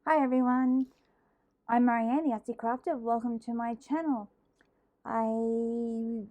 Hi everyone, I'm Marieanne, the Artsie Crafter. Welcome to my channel. I've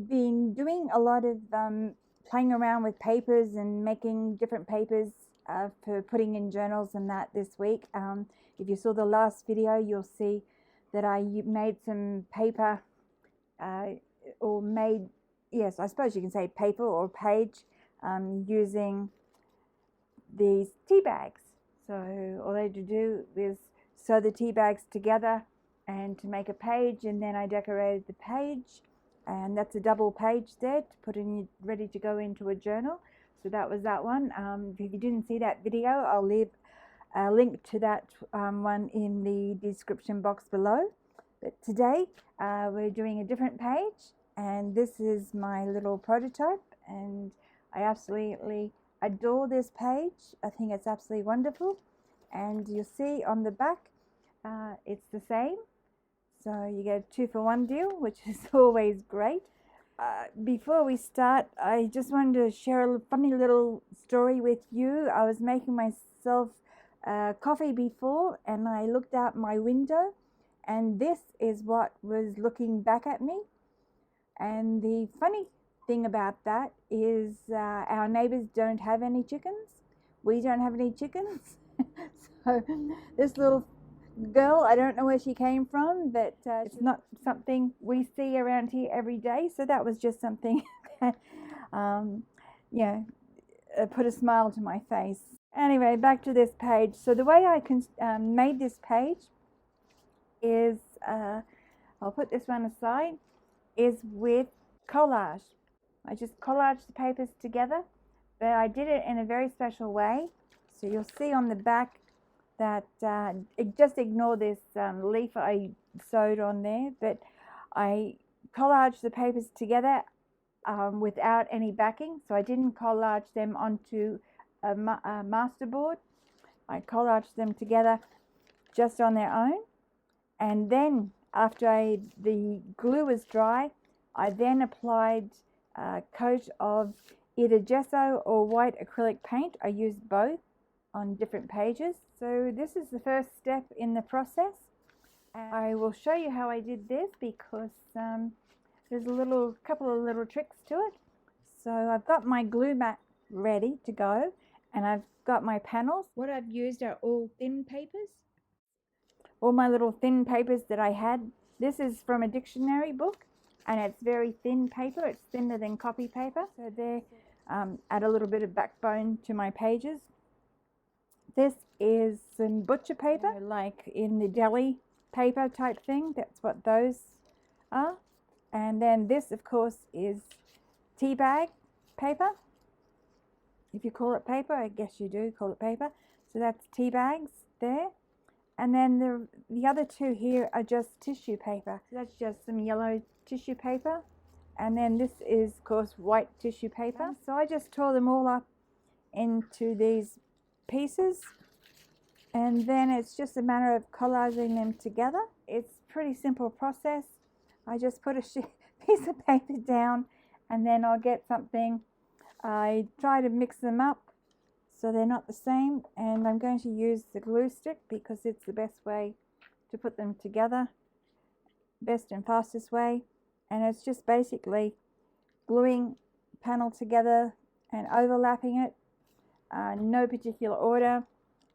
been doing a lot of playing around with papers and making different papers for putting in journals and that this week. If you saw the last video, you'll see that I made some paper yes, I suppose you can say paper or page using these tea bags. So all I had to do is sew the tea bags together and to make a page, and then I decorated the page, and that's a double page there to put in, ready to go into a journal. So that was that one. If you didn't see that video, I'll leave a link to that one in the description box below. But today we're doing a different page, and this is my little prototype, and I absolutely adore this page. I think it's absolutely wonderful, and you'll see on the back it's the same, so you get a 2-for-1 deal, which is always great. Before we start, I just wanted to share a funny little story with you. I was making myself coffee before, and I looked out my window, and this is what was looking back at me. And the funny thing about that is our neighbors don't have any chickens. We don't have any chickens. So this little girl, I don't know where she came from, but it's not something we see around here every day. So that was just something that, put a smile to my face. Anyway, back to this page. So the way I made this page is, I'll put this one aside, is with collage. I just collaged the papers together, but I did it in a very special way. So you'll see on the back that just ignore this leaf I sewed on there, but I collaged the papers together without any backing. So I didn't collage them onto a masterboard. I collaged them together just on their own, and then after the glue was dry, I then applied a coat of either gesso or white acrylic paint. I used both on different pages. So this is the first step in the process. And I will show you how I did this because there's a couple of little tricks to it. So I've got my glue mat ready to go, and I've got my panels. What I've used are all thin papers. All my little thin papers that I had. This is from a dictionary book, and it's very thin paper. It's thinner than copy paper. So there, add a little bit of backbone to my pages. This is some butcher paper, like in the deli paper type thing. That's what those are. And then this, of course, is tea bag paper. If you call it paper, I guess you do call it paper. So that's tea bags there. And then the other two here are just tissue paper. So that's just some yellow tissue paper. And then this is, of course, white tissue paper. So I just tore them all up into these pieces. And then it's just a matter of collaging them together. It's a pretty simple process. I just put a piece of paper down, and then I'll get something. I try to mix them up so they're not the same, and I'm going to use the glue stick because it's the best way to put them together, best and fastest way. And it's just basically gluing panel together and overlapping it, no particular order.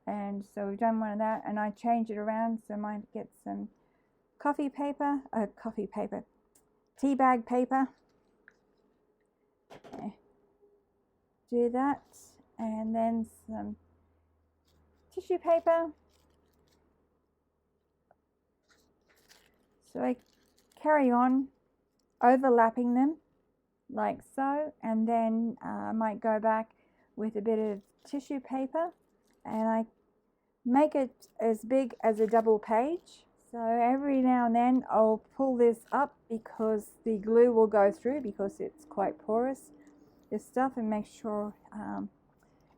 And so we've done one of that, and I change it around so I might get some tea bag paper. Okay. Do that, and then some tissue paper. So I carry on overlapping them like so, and then I might go back with a bit of tissue paper, and I make it as big as a double page. So every now and then I'll pull this up because the glue will go through because it's quite porous, this stuff, and make sure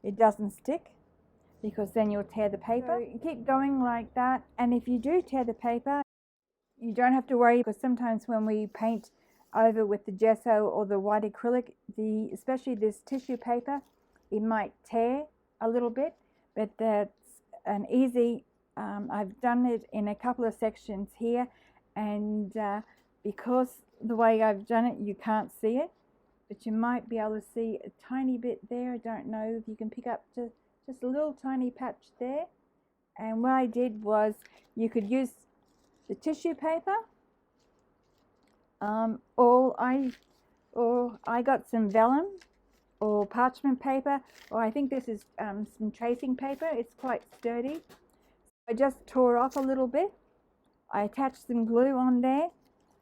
it doesn't stick, because then you'll tear the paper. So you keep going like that, and if you do tear the paper, you don't have to worry, because sometimes when we paint over with the gesso or the white acrylic, especially this tissue paper, it might tear a little bit, but that's an easy I've done it in a couple of sections here, and because the way I've done it, you can't see it, but you might be able to see a tiny bit there. I don't know if you can pick up just a little tiny patch there. And what I did was, you could use the tissue paper, or I got some vellum or parchment paper, or I think this is some tracing paper. It's quite sturdy. I just tore off a little bit. I attached some glue on there,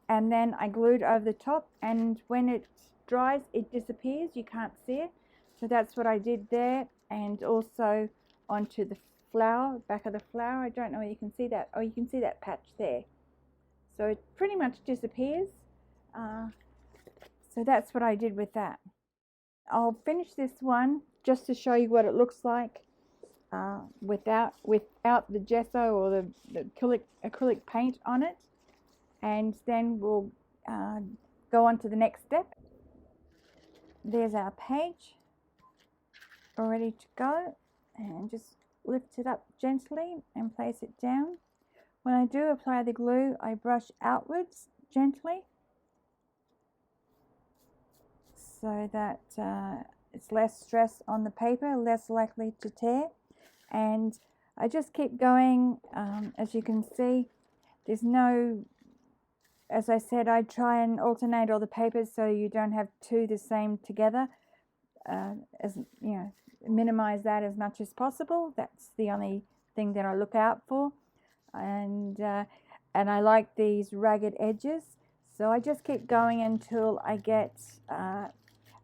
and then I glued over the top, and when it dries, it disappears. You can't see it. So that's what I did there, and also onto the flower, back of the flower. I don't know if you can see that. Oh, you can see that patch there. So it pretty much disappears. So that's what I did with that. I'll finish this one just to show you what it looks like without the gesso or the acrylic paint on it, and then we'll go on to the next step. There's our page all ready to go, and just lift it up gently and place it down. When I do apply the glue, I brush outwards gently so that it's less stress on the paper, less likely to tear. And I just keep going. As you can see, there's no, as I said, I try and alternate all the papers so you don't have two the same together. As you know, minimize that as much as possible. That's the only thing that I look out for. And I like these ragged edges, so I just keep going until I get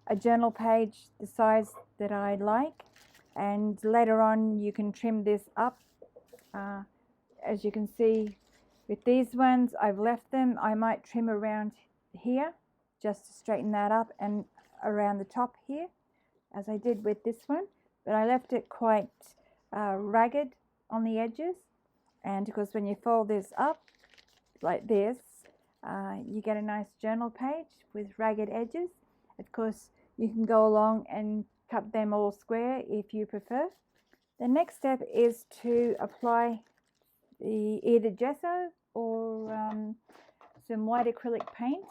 a journal page the size that I like. And later on you can trim this up. As you can see with these ones, I've left them. I might trim around here just to straighten that up, and around the top here, as I did with this one, but I left it quite ragged on the edges. And because when you fold this up like this, you get a nice journal page with ragged edges. Of course, you can go along and cut them all square if you prefer. The next step is to apply either gesso or some white acrylic paint,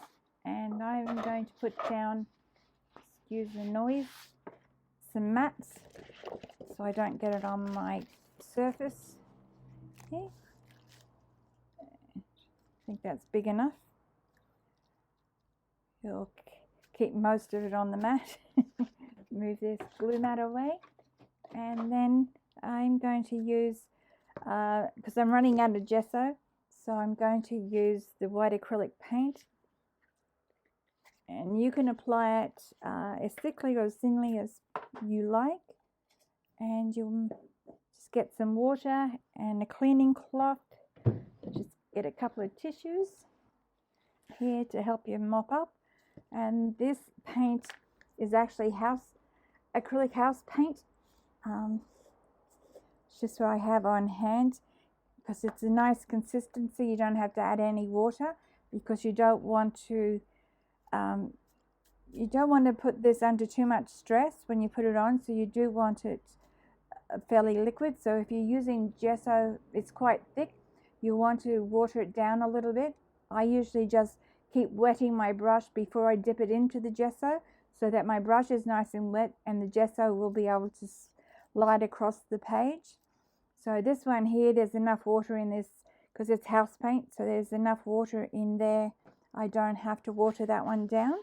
and I'm going to put down, excuse the noise, some mats so I don't get it on my surface here. I think that's big enough. You'll keep most of it on the mat. Move this glue mat away, and then I'm going to use, because I'm running out of gesso, so I'm going to use the white acrylic paint. And you can apply it as thickly or as thinly as you like, and you'll just get some water and a cleaning cloth. Just get a couple of tissues here to help you mop up. And this paint is actually acrylic house paint. It's just what I have on hand, because it's a nice consistency. You don't have to add any water, because you don't want to put this under too much stress when you put it on, so you do want it fairly liquid. So if you're using gesso, it's quite thick, you want to water it down a little bit. I usually just keep wetting my brush before I dip it into the gesso, so that my brush is nice and wet and the gesso will be able to slide across the page. So this one here, there's enough water in this because it's house paint, so there's enough water in there. I don't have to water that one down.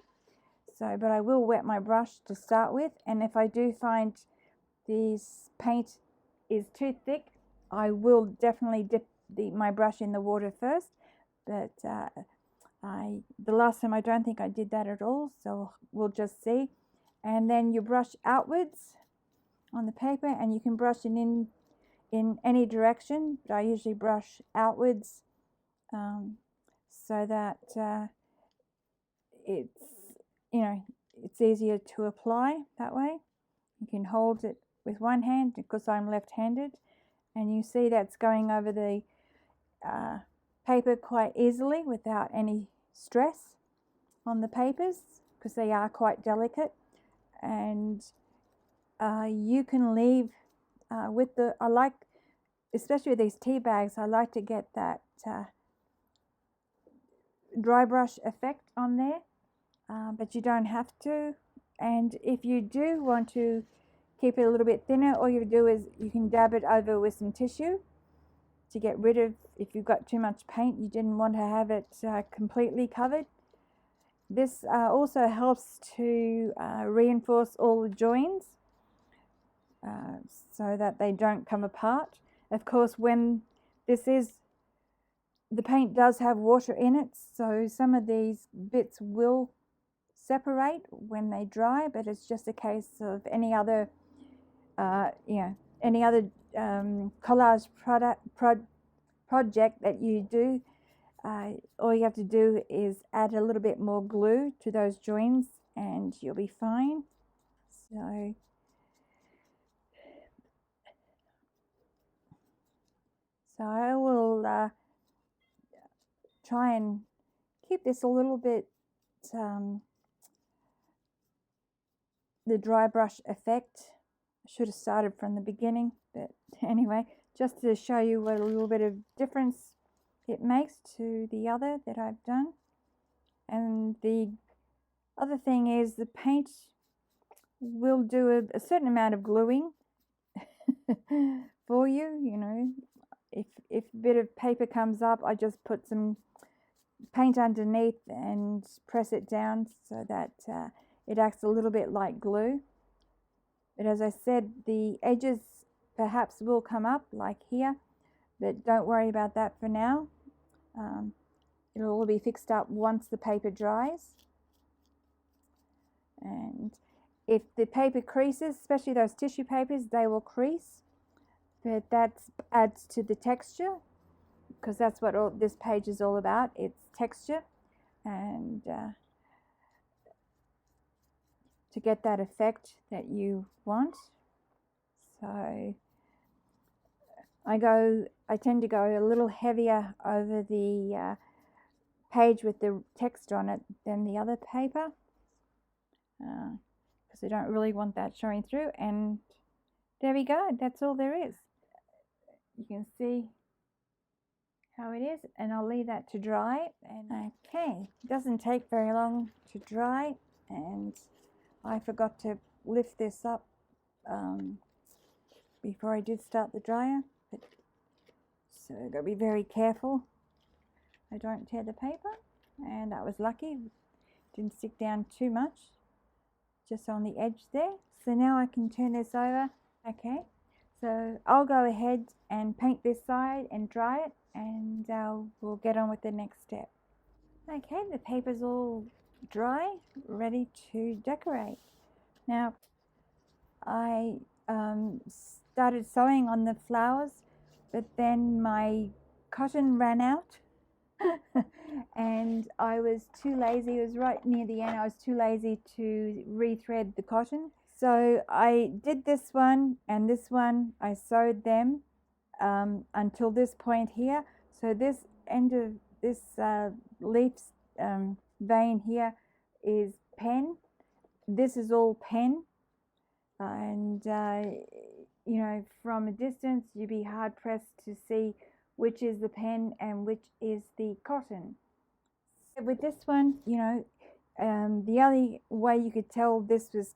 So, but I will wet my brush to start with, and if I do find this paint is too thick, I will definitely dip my brush in the water first. But the last time I don't think I did that at all, so we'll just see. And then you brush outwards on the paper, and you can brush it in any direction, but I usually brush outwards so that it's easier to apply that way. You can hold it with one hand because I'm left-handed, and you see that's going over the paper quite easily without any stress on the papers, because they are quite delicate. And you can leave with I like especially with these tea bags, I like to get that dry brush effect on there, but you don't have to. And if you do want to keep it a little bit thinner, all you do is you can dab it over with some tissue to get rid of, if you've got too much paint, you didn't want to have it completely covered. This also helps to reinforce all the joins so that they don't come apart. Of course, when the paint does have water in it, so some of these bits will separate when they dry, but it's just a case of any other collage project that you do. All you have to do is add a little bit more glue to those joins and you'll be fine. So I will try and keep this a little bit the dry brush effect. I should have started from the beginning, but anyway, just to show you what a little bit of difference it makes to the other that I've done. And the other thing is the paint will do a certain amount of gluing for you. You know, if a bit of paper comes up, I just put some paint underneath and press it down so that it acts a little bit like glue. But as I said, the edges perhaps will come up like here, but don't worry about that for now. It'll all be fixed up once the paper dries. And if the paper creases, especially those tissue papers, they will crease, but that adds to the texture, because that's what this page is all about. It's texture, and to get that effect that you want. So I tend to go a little heavier over the page with the text on it than the other paper, because I don't really want that showing through. And there we go, that's all there is. You can see how it is, and I'll leave that to dry. And okay, it doesn't take very long to dry, and I forgot to lift this up before I did start the dryer, so I've got to be very careful I don't tear the paper. And that was lucky, didn't stick down too much, just on the edge there. So now I can turn this over. Okay, so I'll go ahead and paint this side and dry it, and we'll get on with the next step. Okay, the paper's all dry, ready to decorate. Now I started sewing on the flowers, but then my cotton ran out and I was too lazy. It was right near the end. I was too lazy to rethread the cotton. So I did this one and this one. I sewed them until this point here. So this end of this leaf vein here is pen. This is all pen. And you know, from a distance you'd be hard pressed to see which is the pen and which is the cotton. With this one, you know, the only way you could tell this was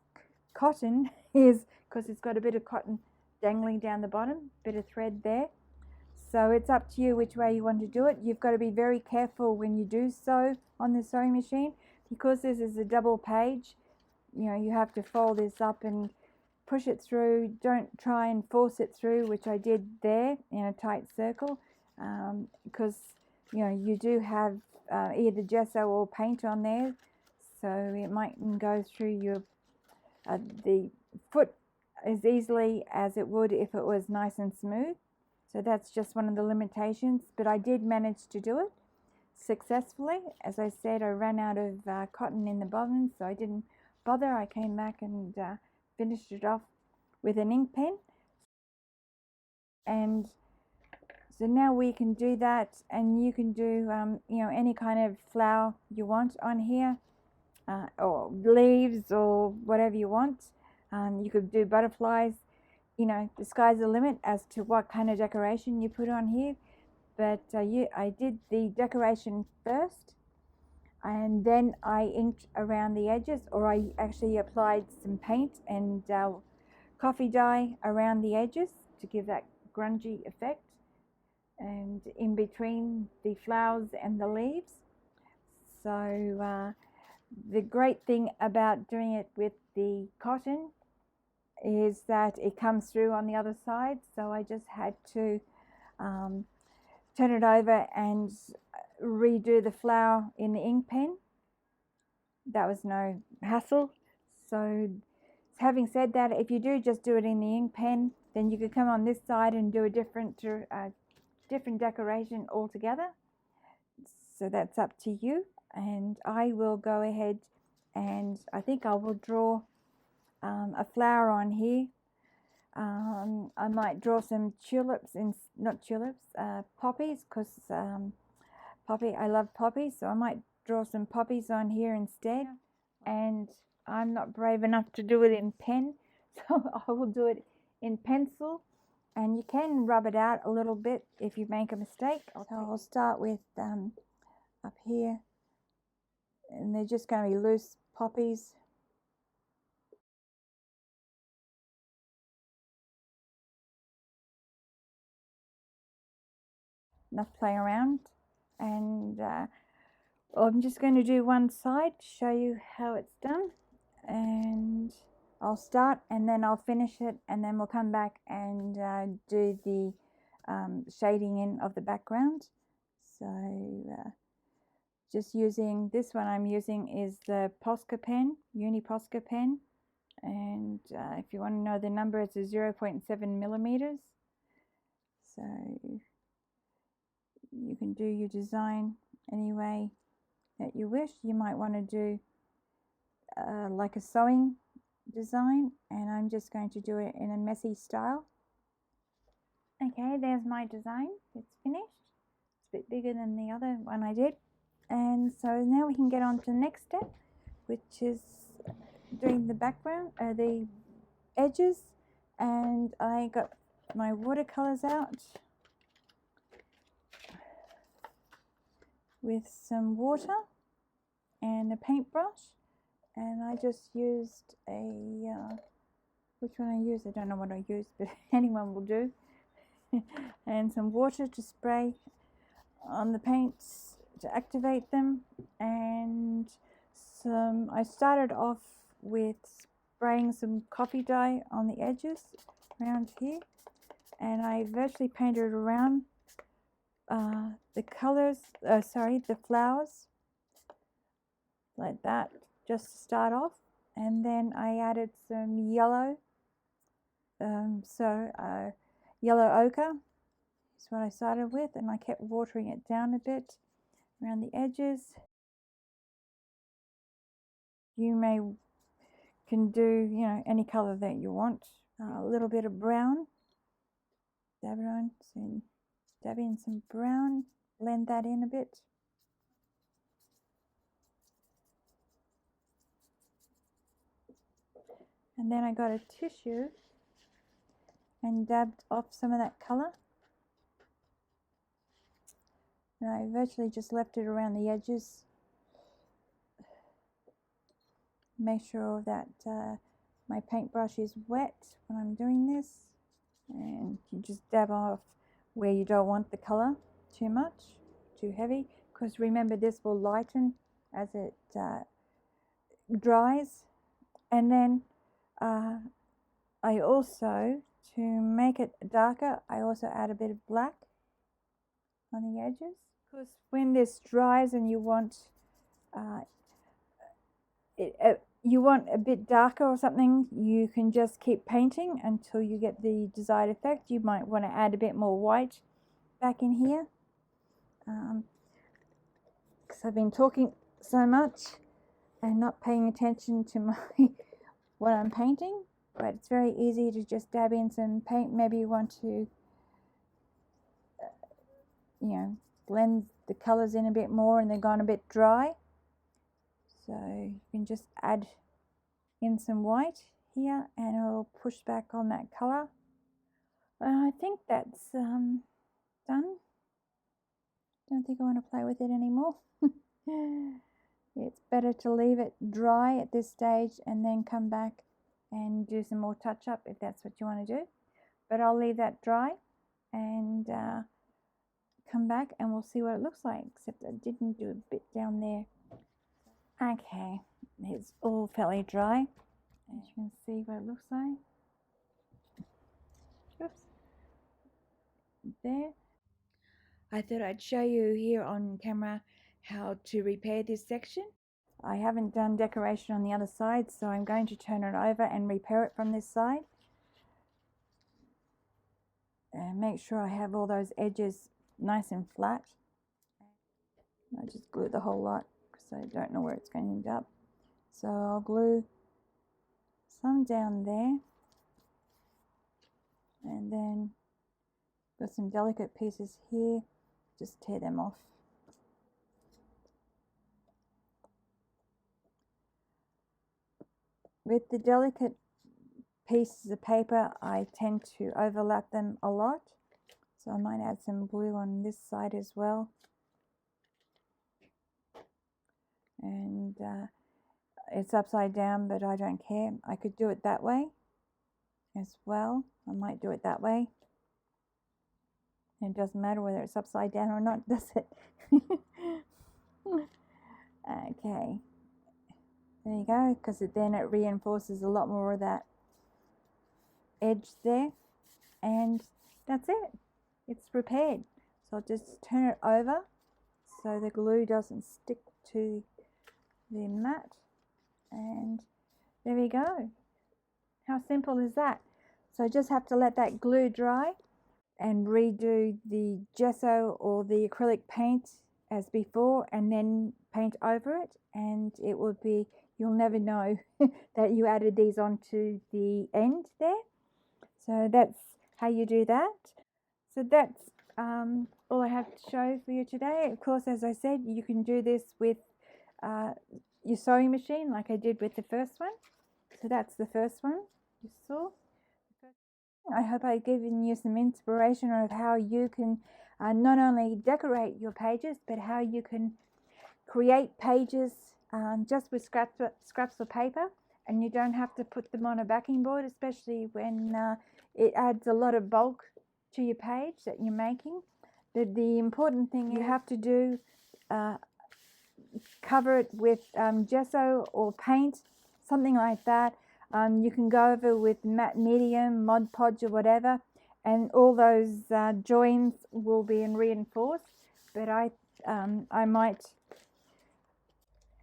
cotton is because it's got a bit of cotton dangling down the bottom, bit of thread there. So it's up to you which way you want to do it. You've got to be very careful when you do sew on the sewing machine, because this is a double page. You know, you have to fold this up and push it through. Don't try and force it through, which I did there in a tight circle, because you know, you do have either gesso or paint on there, so it mightn't go through your the foot as easily as it would if it was nice and smooth. So that's just one of the limitations, but I did manage to do it successfully. As I said, I ran out of cotton in the bottom, so I didn't bother. I came back and finished it off with an ink pen. And so now we can do that, and you can do you know, any kind of flower you want on here, or leaves or whatever you want. You could do butterflies. you know, the sky's the limit as to what kind of decoration you put on here. But I did the decoration first, and then I inked around the edges, or I actually applied some paint and coffee dye around the edges to give that grungy effect, and in between the flowers and the leaves. So the great thing about doing it with the cotton is that it comes through on the other side, so I just had to turn it over and redo the flower in the ink pen. That was no hassle. So having said that, if you do just do it in the ink pen, then you could come on this side and do a different decoration altogether. So that's up to you, and I will go ahead and I think I will draw a flower on here. I might draw some tulips, not tulips, poppies, because I love poppies, so I might draw some poppies on here instead. And I'm not brave enough to do it in pen, so I will do it in pencil, and you can rub it out a little bit if you make a mistake. So I'll start with up here, and they're just going to be loose poppies. Enough playing around, and I'm just going to do one side to show you how it's done, and I'll start and then I'll finish it, and then we'll come back and do the shading in of the background. So just using this one, I'm using is the Posca pen, Uni Posca pen, and if you want to know the number, it's a 0.7 millimeters. So you can do your design any way that you wish. You might want to do like a sewing design, and I'm just going to do it in a messy style. Okay, there's my design. It's finished. It's a bit bigger than the other one I did. And so now we can get on to the next step, which is doing the background, the edges. And I got my watercolors out with some water and a paintbrush, and I just used a which one I used, I don't know what I used, but anyone will do. And some water to spray on the paints to activate them, and I started off with spraying some coffee dye on the edges around here, and I virtually painted around the colors, the flowers, like that, just to start off. And then I added some yellow, yellow ochre is what I started with, and I kept watering it down a bit around the edges. You can do, you know, any color that you want. A little bit of brown, dab it on, so dab in some brown, blend that in a bit. And then I got a tissue and dabbed off some of that color. And I virtually just left it around the edges. Make sure that my paintbrush is wet when I'm doing this, and you just dab off where you don't want the color too much, too heavy, because remember, this will lighten as it dries. And then I also, to make it darker, I also add a bit of black on the edges, because when this dries and you want you want a bit darker or something, you can just keep painting until you get the desired effect. You might want to add a bit more white back in here, because I've been talking so much and not paying attention to my what I'm painting. But it's very easy to just dab in some paint. Maybe you want to blend the colors in a bit more and they're gone a bit dry, so you can just add in some white here and it'll push back on that color. I think that's done. Don't think I want to play with it anymore. It's better to leave it dry at this stage and then come back and do some more touch up if that's what you want to do. But I'll leave that dry and come back and we'll see what it looks like, except I didn't do a bit down there. Okay, it's all fairly dry. As you can see what it looks like. Oops. There. I thought I'd show you here on camera how to repair this section. I haven't done decoration on the other side, so I'm going to turn it over and repair it from this side. And make sure I have all those edges nice and flat. I just glue the whole lot because I don't know where it's going to end up. So I'll glue some down there, and then got some delicate pieces here, just tear them off. With the delicate pieces of paper, I tend to overlap them a lot, so I might add some glue on this side as well. And it's upside down, but I don't care. I could do it that way as well. I might do it that way. It doesn't matter whether it's upside down or not, does it? Okay, there you go, because then it reinforces a lot more of that edge there, and that's it. It's repaired. So I'll just turn it over so the glue doesn't stick to the mat, and there we go. How simple is that? So I just have to let that glue dry and redo the gesso or the acrylic paint as before, and then paint over it, and it will be, you'll never know that you added these onto the end there. So that's how you do that. So that's all I have to show for you today. Of course, as I said, you can do this with your sewing machine like I did with the first one. So that's the first one you saw. I hope I've given you some inspiration of how you can not only decorate your pages, but how you can create pages just with scraps of paper, and you don't have to put them on a backing board, especially when it adds a lot of bulk to your page that you're making. The important thing you have to do, cover it with gesso or paint, something like that. You can go over with matte medium, Mod Podge or whatever, and all those joins will be reinforced. But I might,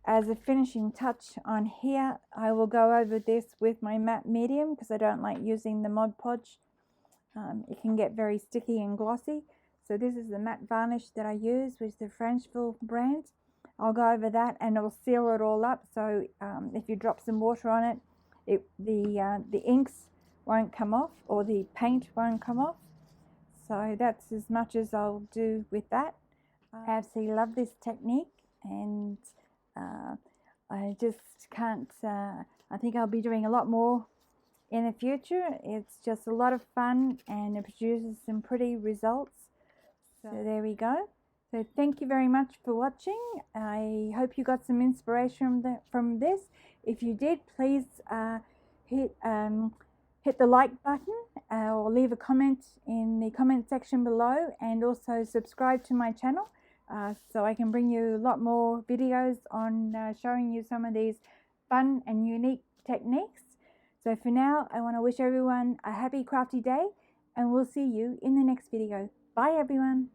as a finishing touch on here, I will go over this with my matte medium because I don't like using the Mod Podge. It can get very sticky and glossy. So this is the matte varnish that I use with the Francheville brand. I'll go over that and it'll seal it all up. So if you drop some water on it, the inks won't come off, or the paint won't come off. So that's as much as I'll do with that. I absolutely love this technique, and I just can't, I think I'll be doing a lot more in the future. It's just a lot of fun and it produces some pretty results. So there we go. So thank you very much for watching. I hope you got some inspiration from this. If you did, please hit the like button or leave a comment in the comment section below, and also subscribe to my channel so I can bring you a lot more videos on showing you some of these fun and unique techniques. So for now, I want to wish everyone a happy crafty day, and we'll see you in the next video. Bye everyone.